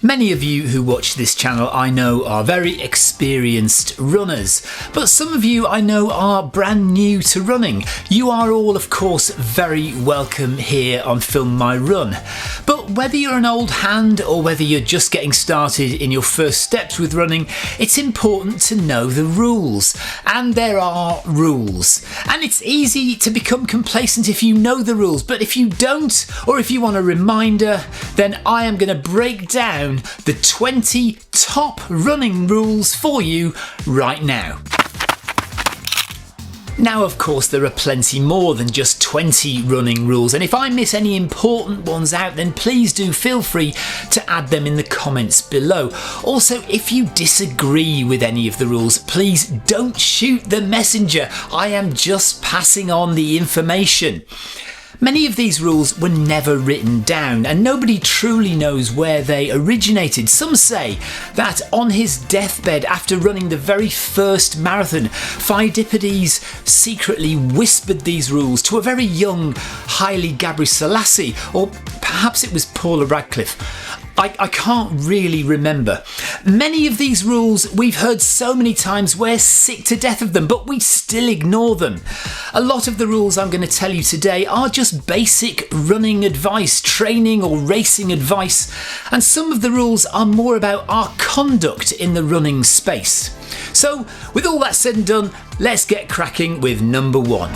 Many of you who watch this channel I know are very experienced runners, but some of you I know are brand new to running. You are all of course very welcome here on Film My Run, but whether you're an old hand or whether you're just getting started in your first steps with running, it's important to know the rules. And there are rules, and it's easy to become complacent if you know the rules, but if you don't, or if you want a reminder, then I am going to break down the 20 top running rules for you right now. Now, of course, there are plenty more than just 20 running rules, and if I miss any important ones out, then please do feel free to add them in the comments below. Also, if you disagree with any of the rules, please don't shoot the messenger. I am just passing on the information. Many of these rules were never written down, and nobody truly knows where they originated. Some say that on his deathbed after running the very first marathon, Pheidippides secretly whispered these rules to a very young Haile Gebrselassie, or perhaps it was Paula Radcliffe. I can't really remember. Many of these rules we've heard so many times we're sick to death of them, but we still ignore them. A lot of the rules I'm going to tell you today are just basic running advice, training or racing advice, and some of the rules are more about our conduct in the running space. So with all that said and done, let's get cracking with number 1.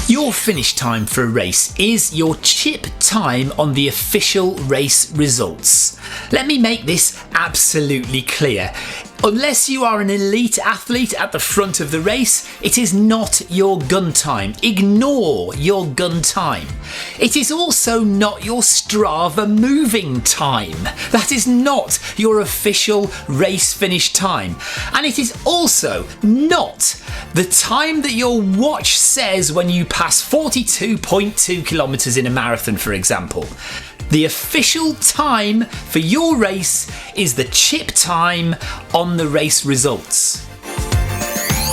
Your finish time for a race is your chip time on the official race results. Let me make this absolutely clear. Unless you are an elite athlete at the front of the race, it is not your gun time. Ignore your gun time. It is also not your Strava moving time. That is not your official race finish time. And it is also not the time that your watch says when you pass 42.2 kilometers in a marathon, for example. The official time for your race is the chip time on the race results.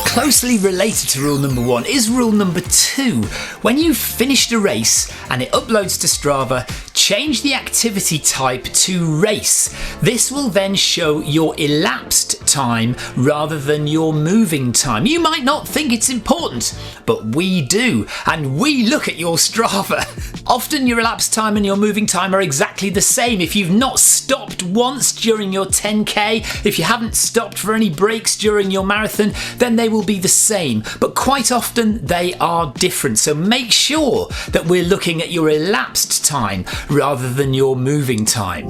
Closely related to rule number 1 is rule number 2. When you've finished a race and it uploads to Strava, change the activity type to race. This will then show your elapsed time rather than your moving time. You might not think it's important, but we do, and we look at your Strava. Often your elapsed time and your moving time are exactly the same. If you've not stopped once during your 10k, if you haven't stopped for any breaks during your marathon, then they will be the same, but quite often they are different. So make sure that we're looking at your elapsed time rather than your moving time.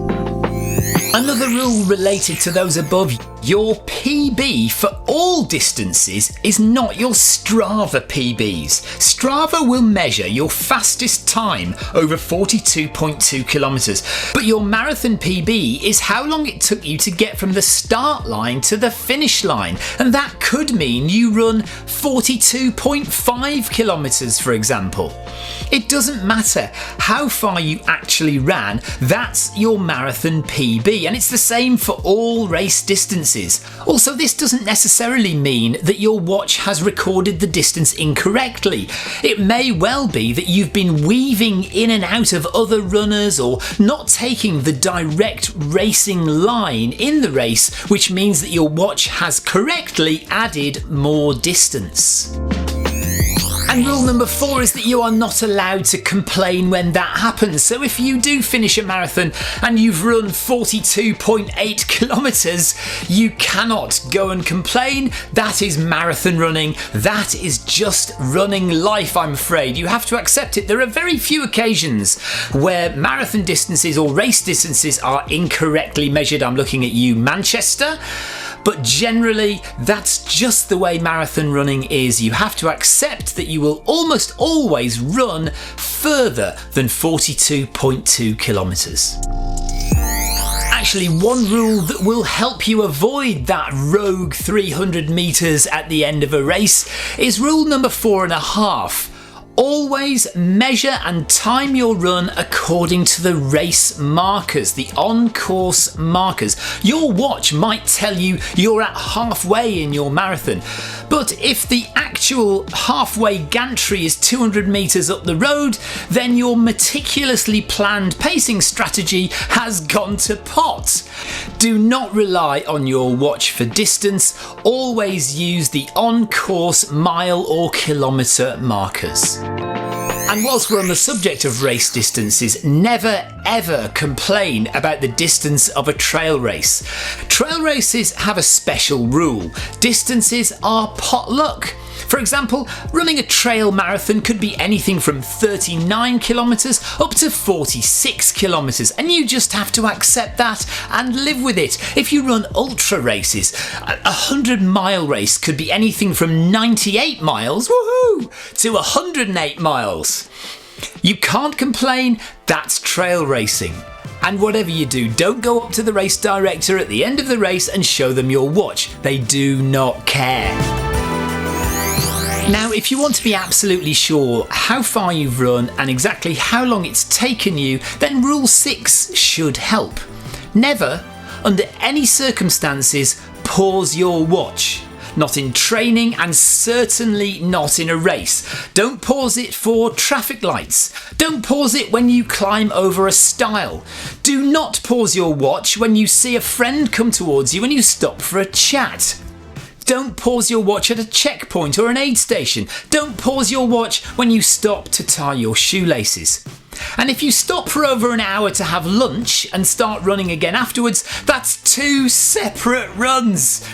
Another rule related to those above, your PB for all distances is not your Strava PBs. Strava will measure your fastest time over 42.2 kilometers, but your marathon PB is how long it took you to get from the start line to the finish line, and that could mean you run 42.5 kilometers, for example. It doesn't matter how far you actually ran, that's your marathon PB, and it's the same for all race distances. Also, this doesn't necessarily mean that your watch has recorded the distance incorrectly. It may well be that you've been weaving in and out of other runners or not taking the direct racing line in the race, which means that your watch has correctly added more distance. And rule number 4 is that you are not allowed to complain when that happens. So if you do finish a marathon and you've run 42.8 kilometers, you cannot go and complain. That is marathon running. That is just running life, I'm afraid. You have to accept it. There are very few occasions where marathon distances or race distances are incorrectly measured. I'm looking at you, Manchester. But generally, that's just the way marathon running is. You have to accept that you will almost always run further than 42.2 kilometers. Actually, one rule that will help you avoid that rogue 300 meters at the end of a race is rule number 4.5. Always measure and time your run according to the race markers, the on-course markers. Your watch might tell you you're at halfway in your marathon, but if the actual halfway gantry is 200 metres up the road, then your meticulously planned pacing strategy has gone to pot. Do not rely on your watch for distance. Always use the on-course mile or kilometre markers. And whilst we're on the subject of race distances, never ever complain about the distance of a trail race. Trail races have a special rule. Distances are potluck. For example, running a trail marathon could be anything from 39 kilometres up to 46 kilometres, and you just have to accept that and live with it. If you run ultra races, a 100-mile race could be anything from 98 miles, woohoo, to 108 miles. You can't complain, that's trail racing. And whatever you do, don't go up to the race director at the end of the race and show them your watch. They do not care. Now, if you want to be absolutely sure how far you've run and exactly how long it's taken you, then Rule 6 should help. Never, under any circumstances, pause your watch. Not in training and certainly not in a race. Don't pause it for traffic lights. Don't pause it when you climb over a stile. Do not pause your watch when you see a friend come towards you and you stop for a chat. Don't pause your watch at a checkpoint or an aid station. Don't pause your watch when you stop to tie your shoelaces. And if you stop for over an hour to have lunch and start running again afterwards, that's 2 separate runs.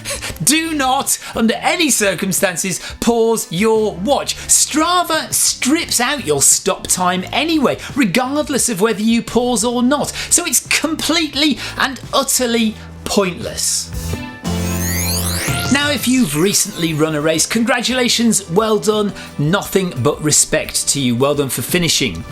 Do not, under any circumstances, pause your watch. Strava strips out your stop time anyway, regardless of whether you pause or not. So it's completely and utterly pointless. Now, if you've recently run a race, congratulations, well done, nothing but respect to you, well done for finishing.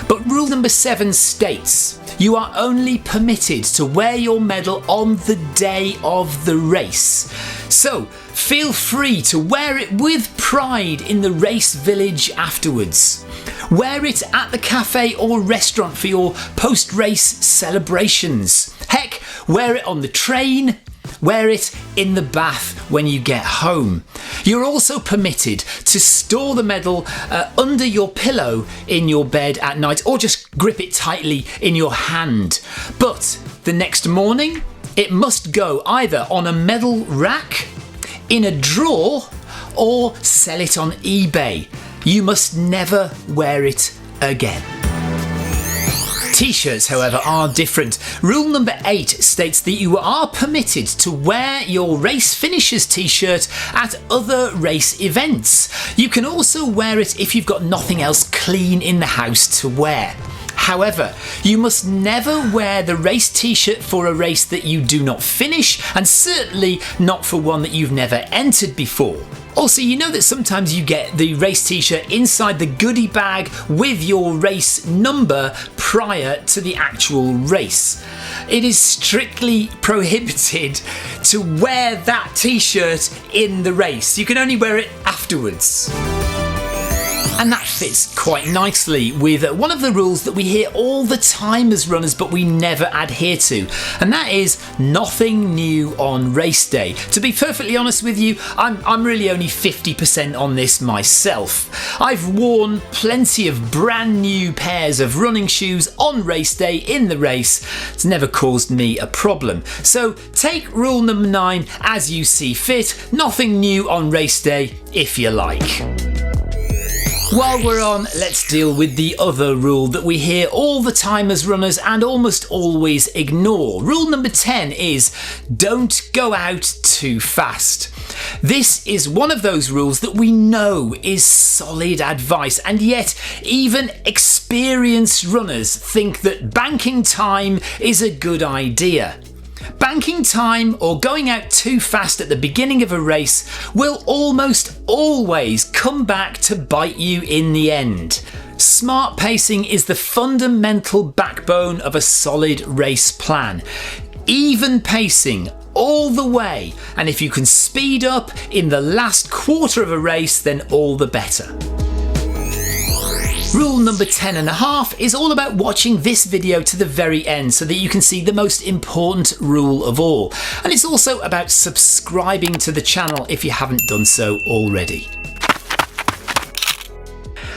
But rule number 7 states, you are only permitted to wear your medal on the day of the race. So, feel free to wear it with pride in the race village afterwards. Wear it at the cafe or restaurant for your post-race celebrations. Heck, wear it on the train. Wear it in the bath when you get home. You're also permitted to store the medal under your pillow in your bed at night, or just grip it tightly in your hand. But the next morning, it must go either on a medal rack, in a drawer, or sell it on eBay. You must never wear it again. T-shirts, however, are different. Rule number 8 states that you are permitted to wear your race finishers t-shirt at other race events. You can also wear it if you've got nothing else clean in the house to wear. However, you must never wear the race t-shirt for a race that you do not finish, and certainly not for one that you've never entered before. Also, you know that sometimes you get the race t-shirt inside the goodie bag with your race number prior to the actual race. It is strictly prohibited to wear that t-shirt in the race. You can only wear it afterwards. And that fits quite nicely with one of the rules that we hear all the time as runners but we never adhere to, and that is nothing new on race day. To be perfectly honest with you, I'm really only 50% on this myself. I've worn plenty of brand new pairs of running shoes on race day in the race. It's never caused me a problem. So take rule number 9 as you see fit. Nothing new on race day if you like. While we're on, let's deal with the other rule that we hear all the time as runners and almost always ignore. Rule number 10 is don't go out too fast. This is one of those rules that we know is solid advice, and yet even experienced runners think that banking time is a good idea. Banking time or going out too fast at the beginning of a race will almost always come back to bite you in the end. Smart pacing is the fundamental backbone of a solid race plan. Even pacing all the way, and if you can speed up in the last quarter of a race, then all the better. Rule number 10.5 is all about watching this video to the very end so that you can see the most important rule of all. And it's also about subscribing to the channel if you haven't done so already.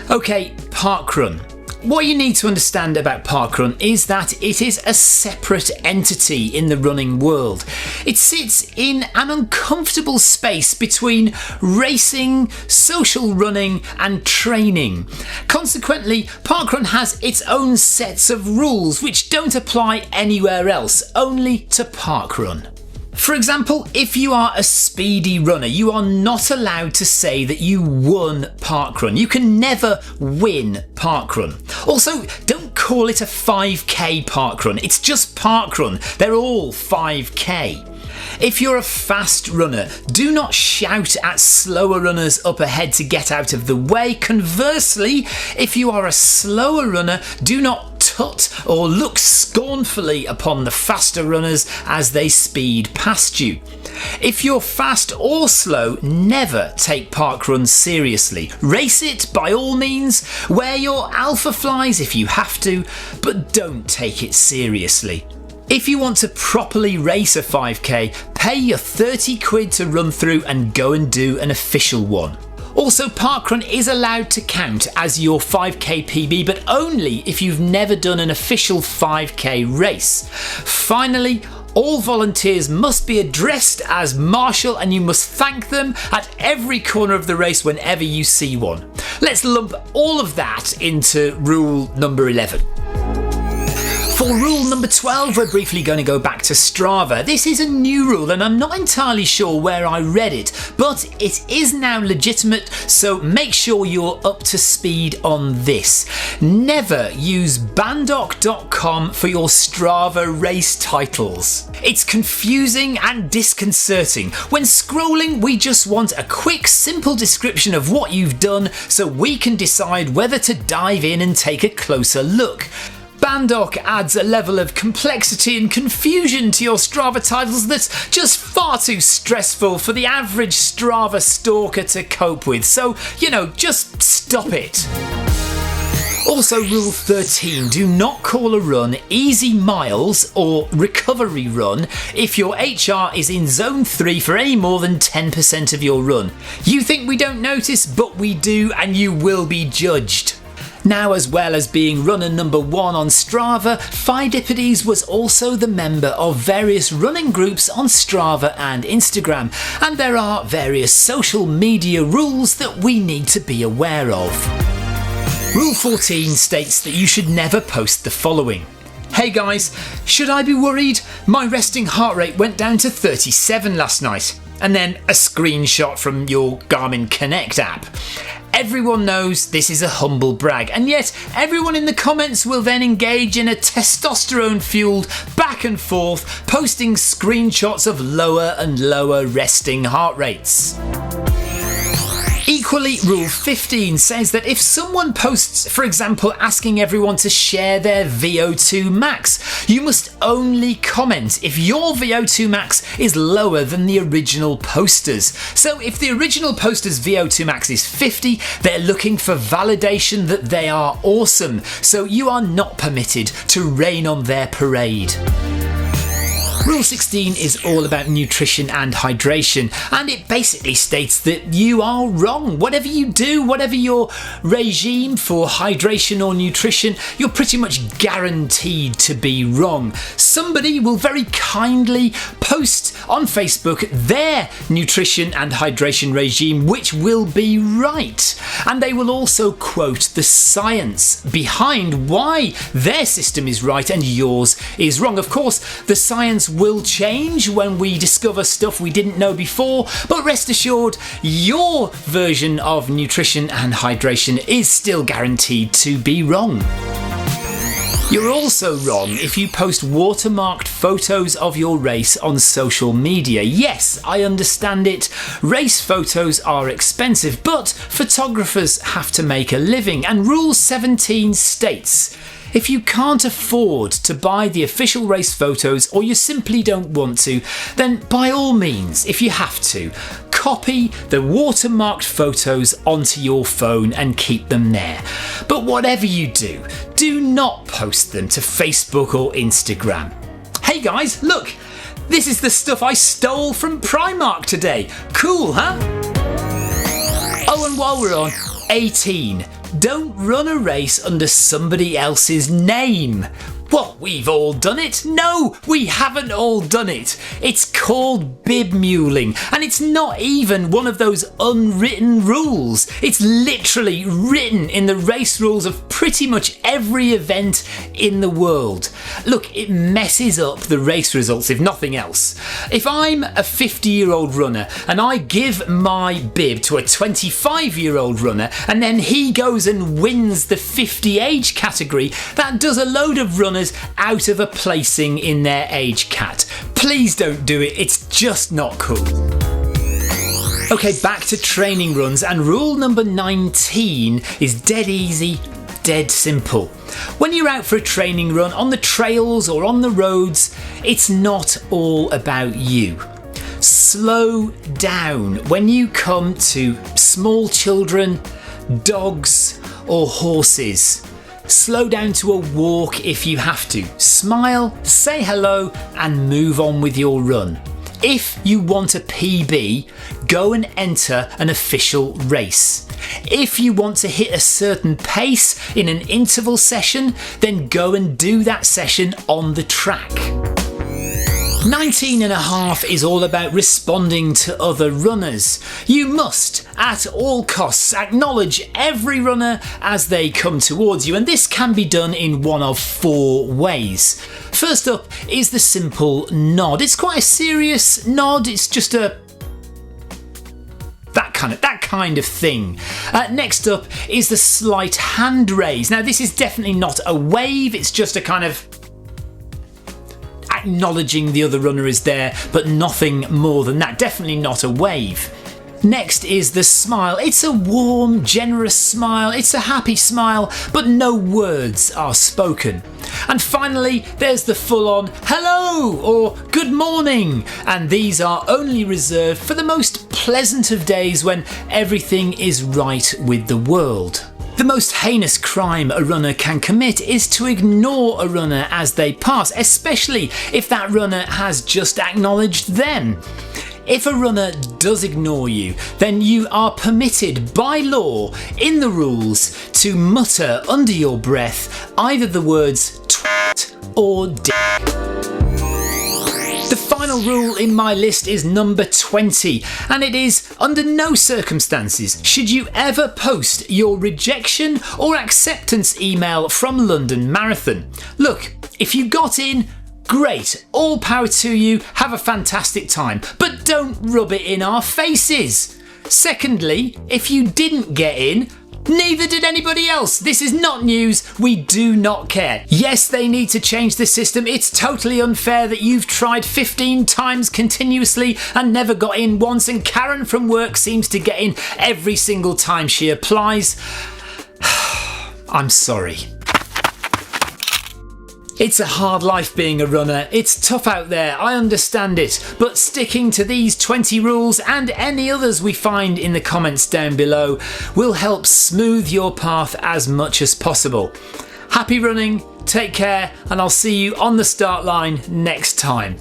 Okay, parkrun. What you need to understand about parkrun is that it is a separate entity in the running world. It sits in an uncomfortable space between racing, social running and training. Consequently, parkrun has its own sets of rules which don't apply anywhere else, only to parkrun. For example, if you are a speedy runner, you are not allowed to say that you won parkrun. You can never win parkrun. Also, don't call it a 5k parkrun. It's just parkrun. They're all 5k. If you're a fast runner, do not shout at slower runners up ahead to get out of the way. Conversely, if you are a slower runner, do not tut or look scornfully upon the faster runners as they speed past you. If you're fast or slow, never take parkrun seriously. Race it by all means, wear your alpha flies if you have to, but don't take it seriously. If you want to properly race a 5k, pay your 30 quid to run through and go and do an official one. Also, parkrun is allowed to count as your 5k PB, but only if you've never done an official 5k race. Finally, all volunteers must be addressed as marshal and you must thank them at every corner of the race whenever you see one. Let's lump all of that into rule number 11. For rule number 12, we're briefly going to go back to Strava. This is a new rule and I'm not entirely sure where I read it, but it is now legitimate, so make sure you're up to speed on this. Never use bandoc.com for your Strava race titles. It's confusing and disconcerting. When scrolling, we just want a quick, simple description of what you've done so we can decide whether to dive in and take a closer look. Bandoc adds a level of complexity and confusion to your Strava titles that's just far too stressful for the average Strava stalker to cope with, so, just stop it. Also, rule 13, do not call a run easy miles or recovery run if your HR is in zone 3 for any more than 10% of your run. You think we don't notice, but we do, and you will be judged. Now, as well as being runner number 1 on Strava, Pheidippides was also the member of various running groups on Strava and Instagram, and there are various social media rules that we need to be aware of. Rule 14 states that you should never post the following. Hey guys, should I be worried? My resting heart rate went down to 37 last night. And then a screenshot from your Garmin Connect app. Everyone knows this is a humble brag, and yet everyone in the comments will then engage in a testosterone-fueled back and forth, posting screenshots of lower and lower resting heart rates. Equally, rule 15 says that if someone posts, for example, asking everyone to share their VO2 max, you must only comment if your VO2 max is lower than the original poster's. So if the original poster's VO2 max is 50, they're looking for validation that they are awesome, so you are not permitted to rain on their parade. Rule 16 is all about nutrition and hydration, and it basically states that you are wrong. Whatever you do, whatever your regime for hydration or nutrition, you're pretty much guaranteed to be wrong. Somebody will very kindly post on Facebook their nutrition and hydration regime, which will be right. And they will also quote the science behind why their system is right and yours is wrong. Of course, the science will change when we discover stuff we didn't know before, but rest assured, your version of nutrition and hydration is still guaranteed to be wrong. You're also wrong if you post watermarked photos of your race on social media. Yes, I understand it. Race photos are expensive, but photographers have to make a living, and Rule 17 states, if you can't afford to buy the official race photos or you simply don't want to, then by all means, if you have to, copy the watermarked photos onto your phone and keep them there. But whatever you do, do not post them to Facebook or Instagram. Hey guys, look! This is the stuff I stole from Primark today. Cool, huh? Oh, and while we're on, 18. Don't run a race under somebody else's name. What, we've all done it? No, we haven't all done it. It's called Bib Muling, and it's not even one of those unwritten rules. It's literally written in the race rules of pretty much every event in the world. Look, it messes up the race results if nothing else. If I'm a 50-year-old runner and I give my bib to a 25-year-old runner and then he goes and wins the 50 age category, that does a load of runners out of a placing in their age cat. Please don't do it, it's just not cool. Okay, back to training runs, and rule number 19 is dead easy, dead simple. When you're out for a training run on the trails or on the roads, it's not all about you. Slow down when you come to small children, dogs or horses. Slow down to a walk if you have to. Smile, say hello and move on with your run. If you want a PB, go and enter an official race. If you want to hit a certain pace in an interval session, then go and do that session on the track. 19 and a half is all about responding to other runners. You must, at all costs, acknowledge every runner as they come towards you, and this can be done in one of 4 ways. First up is the simple nod. It's quite a serious nod, it's just that kind of thing. Next up is the slight hand raise. Now this is definitely not a wave, it's just a kind of acknowledging the other runner is there, but nothing more than that. Definitely not a wave. Next is the smile. It's a warm, generous smile. It's a happy smile, but no words are spoken. And finally, there's the full-on hello or good morning. And these are only reserved for the most pleasant of days when everything is right with the world. The most heinous crime a runner can commit is to ignore a runner as they pass, especially if that runner has just acknowledged them. If a runner does ignore you, then you are permitted by law in the rules to mutter under your breath either the words twat or dick. The final rule in my list is number 20, and it is under no circumstances should you ever post your rejection or acceptance email from London Marathon. Look, if you got in, great, all power to you, have a fantastic time, but don't rub it in our faces. Secondly, if you didn't get in, neither did anybody else. This is not news. We do not care. Yes, they need to change the system. It's totally unfair that you've tried 15 times continuously and never got in once, and Karen from work seems to get in every single time she applies. I'm sorry. It's a hard life being a runner, it's tough out there, I understand it, but sticking to these 20 rules and any others we find in the comments down below will help smooth your path as much as possible. Happy running, take care, and I'll see you on the start line next time.